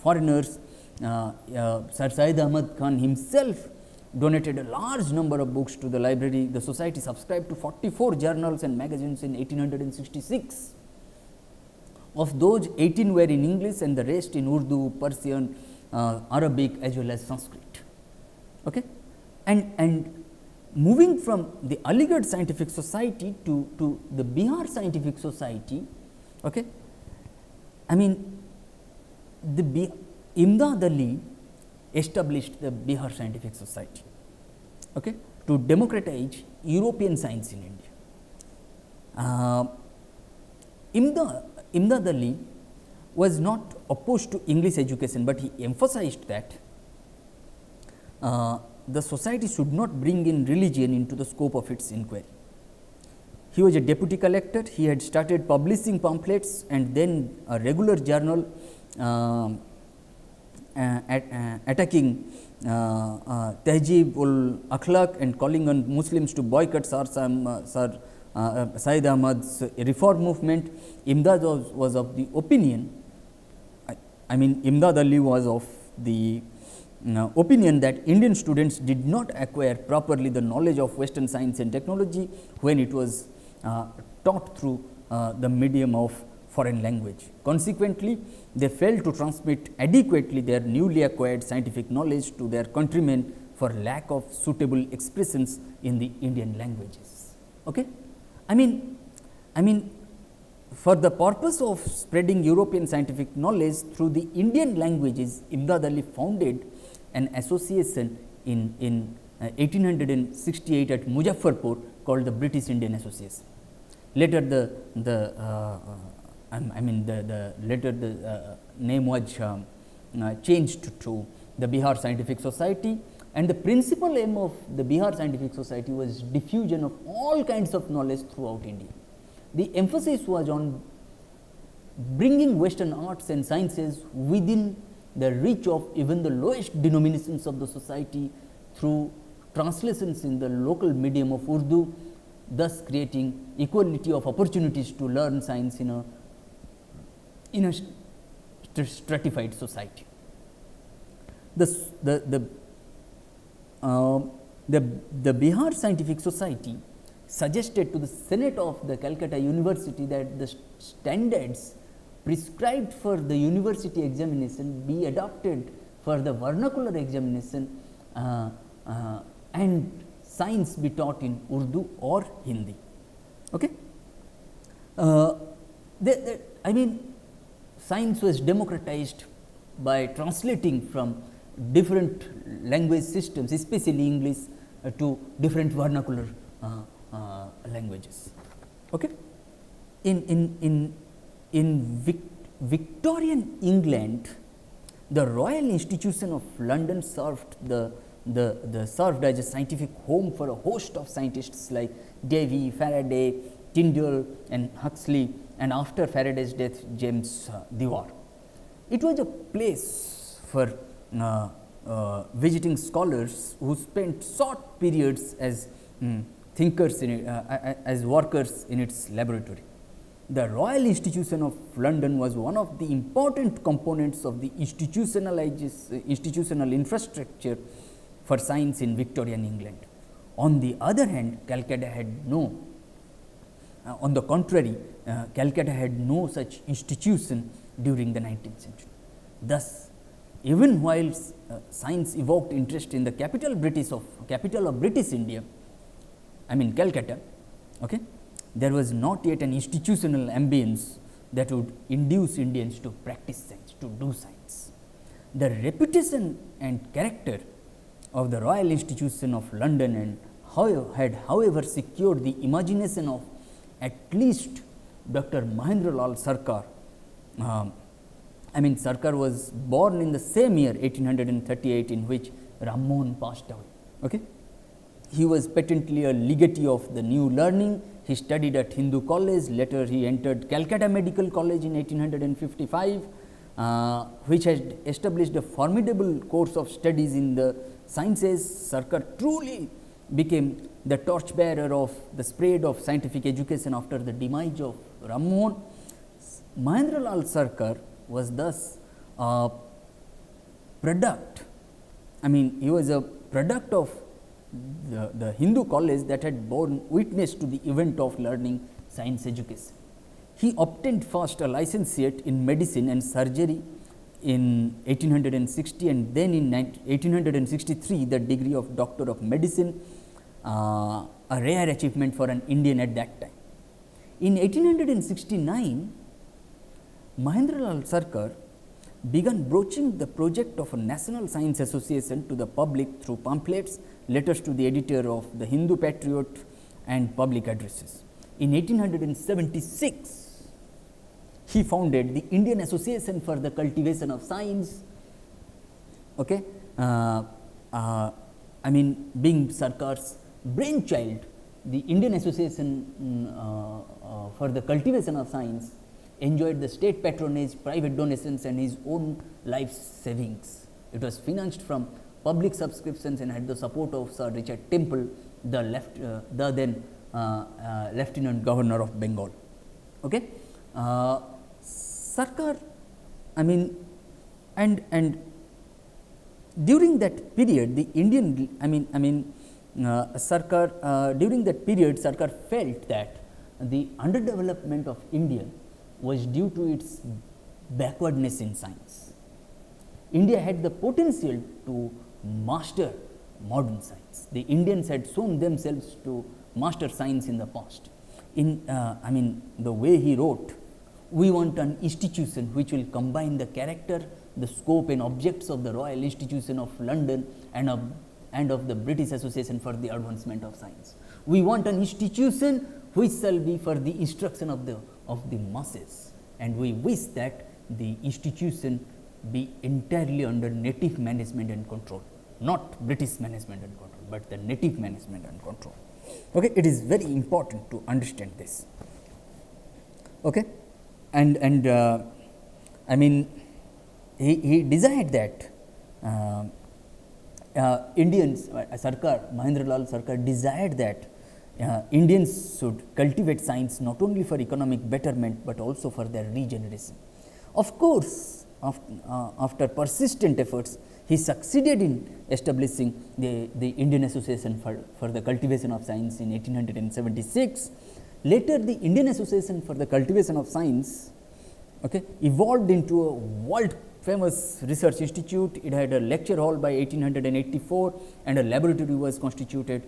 A: foreigners. Sir Syed Ahmad Khan himself donated a large number of books to the library. The society subscribed to 44 journals and magazines in 1866. Of those, 18 were in English and the rest in Urdu, Persian, Arabic, as well as Sanskrit. Okay? And moving from the Aligarh Scientific Society to the Bihar Scientific Society, okay? I mean, Imdad Ali established the Bihar Scientific Society. okay, to democratize European science in India. Imdad Ali was not opposed to English education, but he emphasized that the society should not bring in religion into the scope of its inquiry. He was a deputy collector, he had started publishing pamphlets and then a regular journal attacking Tehzeeb ul Akhlaq and calling on Muslims to boycott Syed Ahmad's reform movement. Imdad was of the opinion, Imdad Ali was of the opinion that Indian students did not acquire properly the knowledge of Western science and technology when it was taught through the medium of foreign language. Consequently, they failed to transmit adequately their newly acquired scientific knowledge to their countrymen for lack of suitable expressions in the Indian languages. Okay? For the purpose of spreading European scientific knowledge through the Indian languages, Imdad Ali founded an association in 1868 at Muzaffarpur called the British Indian Association. Later the name was changed to the Bihar Scientific Society, and the principal aim of the Bihar Scientific Society was diffusion of all kinds of knowledge throughout India. The emphasis was on bringing Western arts and sciences within the reach of even the lowest denominations of the society through translations in the local medium of Urdu, thus creating equality of opportunities to learn science in a stratified society. The Bihar Scientific Society suggested to the Senate of the Calcutta University that the standards prescribed for the university examination be adopted for the vernacular examination and science be taught in Urdu or Hindi. Okay? Science was democratized by translating from different language systems, especially English, to different vernacular languages. Okay? In Victorian England, the Royal Institution of London served served as a scientific home for a host of scientists like Davy, Faraday, Tyndall and Huxley, and after Faraday's death, James Dewar. It was a place for visiting scholars who spent short periods as thinkers in it, as workers in its laboratory. The Royal Institution of London was one of the important components of the institutional infrastructure for science in Victorian England. On the other hand, Calcutta had no, on the contrary, Calcutta had no such institution during the 19th century. Thus, even while science evoked interest in the capital of British India, Calcutta, okay, there was not yet an institutional ambience that would induce Indians to practice science, to do science. The reputation and character of the Royal Institution of London and had however secured the imagination of at least Dr. Mahendralal Sarkar. Sarkar was born in the same year 1838 in which Ram Mohan passed away. Okay? He was patently a legatee of the new learning. He studied at Hindu College, later he entered Calcutta Medical College in 1855, which had established a formidable course of studies in the sciences. Sarkar truly became the torchbearer of the spread of scientific education after the demise of Ram Mohan. Mahendralal Sarkar was thus a product, he was a product of the Hindu college that had borne witness to the event of learning science education. He obtained first a licentiate in medicine and surgery in 1860 and then in 1863 the degree of Doctor of Medicine, a rare achievement for an Indian at that time. In 1869, Mahendralal Sarkar began broaching the project of a National Science Association to the public through pamphlets, letters to the editor of the Hindu Patriot and public addresses. In 1876, he founded the Indian Association for the Cultivation of Science. Okay. I mean, being Sarkar's brainchild, the Indian Association for the Cultivation of Science enjoyed the state patronage, private donations and his own life savings. It was financed from public subscriptions and had the support of Sir Richard Temple, the then Lieutenant Governor of Bengal. Okay. Sarkar, I mean, and during that period, the Indian, Sarkar, during that period, Sarkar felt that the underdevelopment of India was due to its backwardness in science. India had the potential to master modern science. The Indians had shown themselves to master science in the past. The way he wrote, we want an institution which will combine the character, the scope and objects of the Royal Institution of London and of the British Association for the Advancement of Science. We want an institution which shall be for the instruction of the masses, and we wish that the institution be entirely under native management and control, not British management and control, but the native management and control. Okay, it is very important to understand this. Okay, he desired that Indians, Mahendralal Sarkar desired that Indians should cultivate science not only for economic betterment, but also for their regeneration. Of course, after persistent efforts, he succeeded in establishing the Indian Association for the Cultivation of Science in 1876. Later, the Indian Association for the Cultivation of Science evolved into a world famous research institute. It had a lecture hall by 1884 and a laboratory was constituted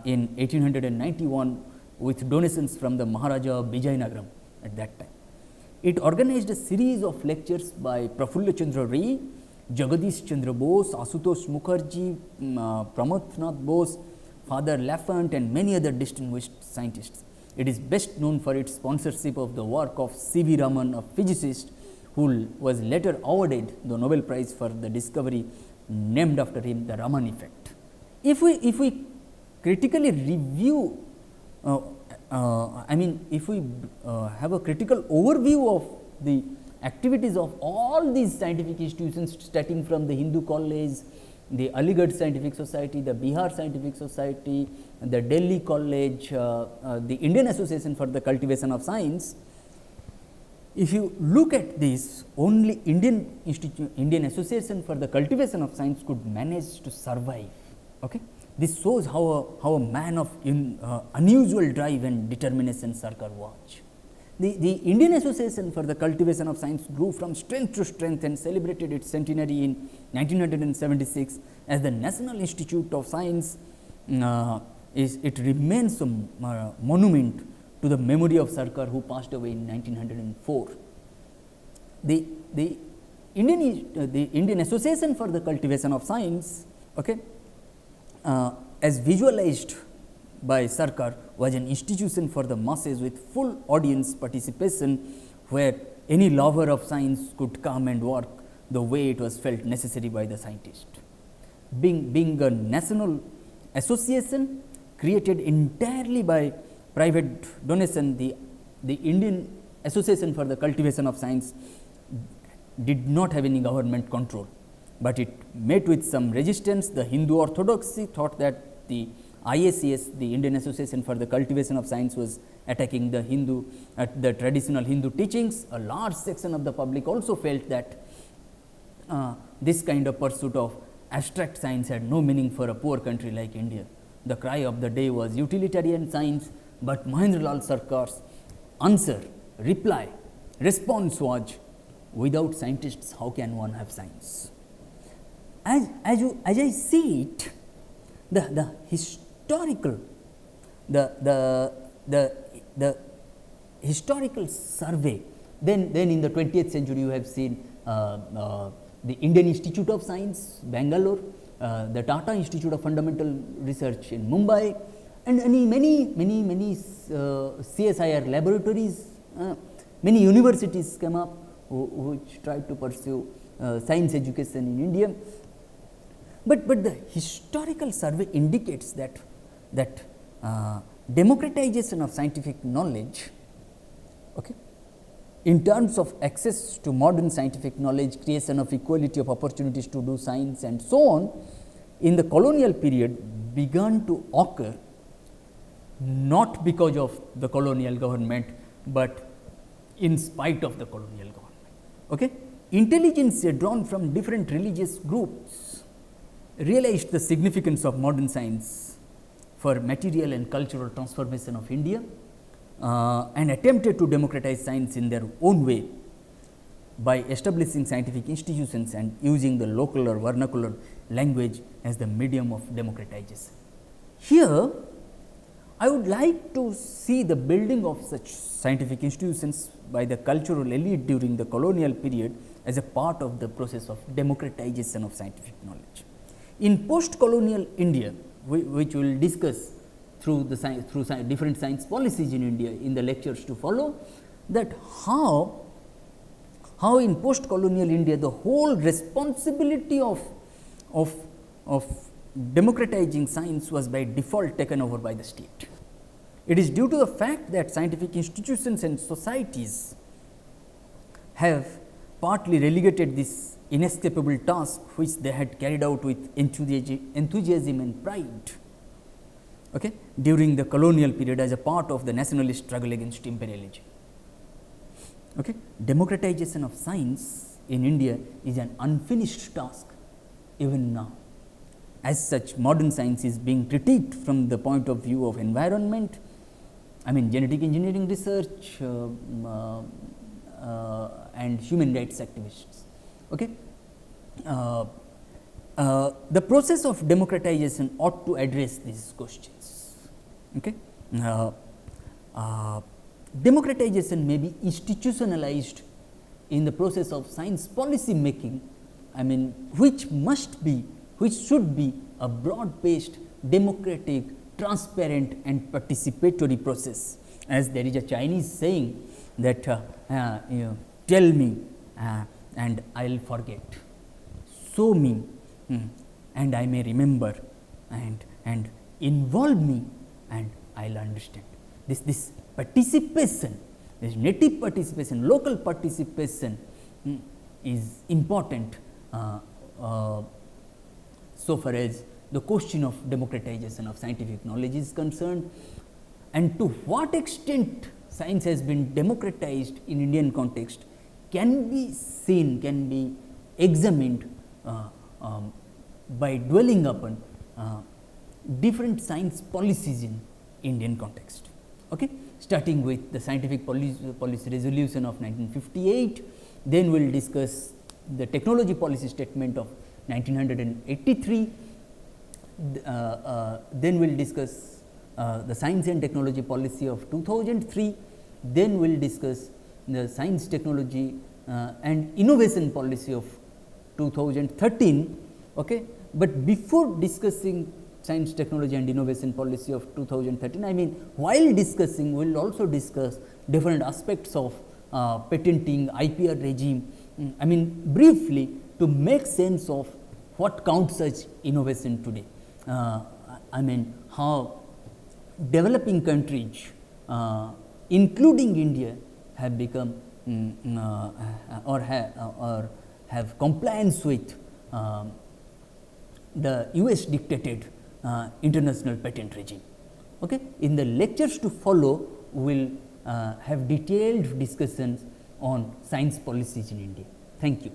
A: in 1891 with donations from the Maharaja of Vijayanagaram at that time. It organized a series of lectures by Prafulla Chandra Ray, Jagadish Chandra Bose, Asutosh Mukherjee, Pramothnath Bose, Father Lafont and many other distinguished scientists. It is best known for its sponsorship of the work of C.V. Raman, a physicist who was later awarded the Nobel Prize for the discovery named after him, the Raman effect. If we critically review, if we have a critical overview of the activities of all these scientific institutions starting from the Hindu College, the Aligarh Scientific Society, the Bihar Scientific Society, the Delhi College, the Indian Association for the Cultivation of Science. If you look at this, only Indian Association for the Cultivation of Science could manage to survive. Okay? This shows how a man of unusual drive and determination Sarkar was. The Indian Association for the Cultivation of Science grew from strength to strength and celebrated its centenary in 1976 as the National Institute of Science. It remains a monument to the memory of Sarkar, who passed away in 1904. The Indian Association for the Cultivation of Science, as visualized by Sarkar, was an institution for the masses with full audience participation, where any lover of science could come and work the way it was felt necessary by the scientist. Being a national association created entirely by private donation, the Indian Association for the Cultivation of Science did not have any government control, but it met with some resistance. The Hindu orthodoxy thought that the IACS, the Indian Association for the Cultivation of Science, was attacking the traditional Hindu teachings. A large section of the public also felt that this kind of pursuit of abstract science had no meaning for a poor country like India. The cry of the day was utilitarian science, but Mahendralal Sarkar's response was, without scientists, how can one have science? As I see it, the historical survey, then in the 20th century you have seen the Indian Institute of Science, Bangalore, the Tata Institute of Fundamental Research in Mumbai, and many CSIR laboratories, many universities came up which tried to pursue science education in India. But the historical survey indicates that democratization of scientific knowledge, okay, in terms of access to modern scientific knowledge, creation of equality of opportunities to do science and so on, in the colonial period began to occur not because of the colonial government, but in spite of the colonial government. Okay? Intelligentsia drawn from different religious groups realized the significance of modern science for material and cultural transformation of India, and attempted to democratize science in their own way by establishing scientific institutions and using the local or vernacular language as the medium of democratization. Here, I would like to see the building of such scientific institutions by the cultural elite during the colonial period as a part of the process of democratization of scientific knowledge. In post-colonial India, which we will discuss through different science policies in India in the lectures to follow, that how in post-colonial India the whole responsibility of democratizing science was by default taken over by the state. It is due to the fact that scientific institutions and societies have partly relegated this inescapable task which they had carried out with enthusiasm and pride, okay, during the colonial period as a part of the nationalist struggle against imperialism. Okay. Democratization of science in India is an unfinished task even now. As such, modern science is being critiqued from the point of view of environment, I mean genetic engineering research, and human rights activists. Okay. The process of democratization ought to address these questions. Okay. Democratization may be institutionalized in the process of science policy making, I mean which should be a broad based, democratic, transparent and participatory process. As there is a Chinese saying that tell me and I will forget, show me and I may remember, and involve me and I will understand. This participation, this native participation, local participation is important so far as the question of democratization of scientific knowledge is concerned, and to what extent science has been democratized in Indian context can be seen, can be examined by dwelling upon different science policies in Indian context. Okay. Starting with the scientific policy resolution of 1958, then we will discuss the technology policy statement of 1983, then we will discuss the science and technology policy of 2003, then we will discuss the science, technology and innovation policy of 2013. Okay. But before discussing science, technology and innovation policy of 2013, I mean while discussing we will also discuss different aspects of patenting, IPR regime, I mean briefly to make sense of what counts as innovation today. I mean how developing countries including India have become or have compliance with the US dictated international patent regime. Okay. In the lectures to follow, we will have detailed discussions on science policies in India. Thank you.